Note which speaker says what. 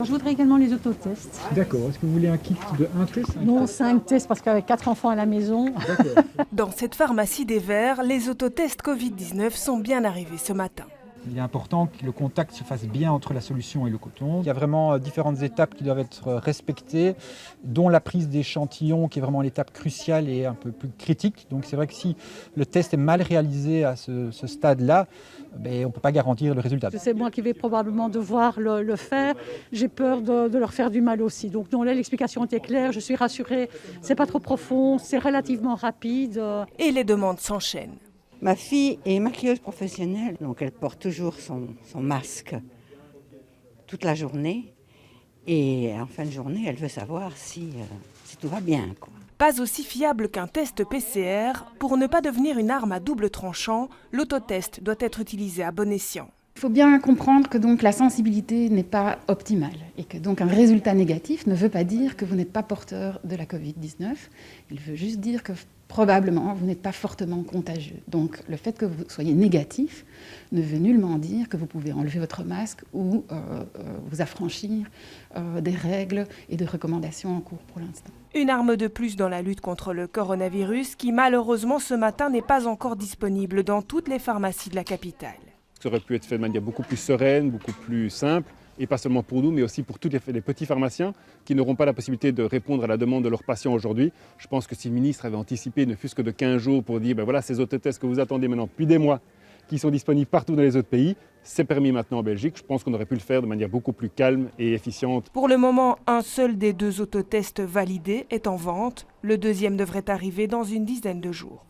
Speaker 1: Je voudrais également les autotests.
Speaker 2: D'accord. Est-ce que vous voulez un kit de 1 test?
Speaker 1: Non, 5 tests parce qu'avec 4 enfants à la maison.
Speaker 2: D'accord.
Speaker 3: Dans cette pharmacie des Verts, les autotests Covid-19 sont bien arrivés ce matin.
Speaker 2: Il est important que le contact se fasse bien entre la solution et le coton. Il y a vraiment différentes étapes qui doivent être respectées, dont la prise d'échantillons qui est vraiment l'étape cruciale et un peu plus critique. Donc c'est vrai que si le test est mal réalisé à ce stade-là, on ne peut pas garantir le résultat.
Speaker 1: C'est moi qui vais probablement devoir le faire. J'ai peur de leur faire du mal aussi. Donc non, là, l'explication était claire. Je suis rassurée. C'est pas trop profond, c'est relativement rapide.
Speaker 3: Et les demandes s'enchaînent.
Speaker 4: Ma fille est maquilleuse professionnelle, donc elle porte toujours son masque toute la journée. Et en fin de journée, elle veut savoir si tout va bien, quoi.
Speaker 3: Pas aussi fiable qu'un test PCR. Pour ne pas devenir une arme à double tranchant, l'autotest doit être utilisé à bon escient.
Speaker 5: Il faut bien comprendre que donc la sensibilité n'est pas optimale et que donc un résultat négatif ne veut pas dire que vous n'êtes pas porteur de la Covid-19. Il veut juste dire que probablement vous n'êtes pas fortement contagieux. Donc le fait que vous soyez négatif ne veut nullement dire que vous pouvez enlever votre masque ou vous affranchir des règles et des recommandations en cours pour l'instant.
Speaker 3: Une arme de plus dans la lutte contre le coronavirus qui malheureusement ce matin n'est pas encore disponible dans toutes les pharmacies de la capitale.
Speaker 6: Ça aurait pu être fait de manière beaucoup plus sereine, beaucoup plus simple, et pas seulement pour nous, mais aussi pour tous les petits pharmaciens qui n'auront pas la possibilité de répondre à la demande de leurs patients aujourd'hui. Je pense que si le ministre avait anticipé, ne fût-ce que de 15 jours, pour dire voilà ces autotests que vous attendez maintenant depuis des mois, qui sont disponibles partout dans les autres pays, c'est permis maintenant en Belgique. Je pense qu'on aurait pu le faire de manière beaucoup plus calme et efficiente.
Speaker 3: Pour le moment, un seul des 2 autotests validés est en vente. Le deuxième devrait arriver dans une dizaine de jours.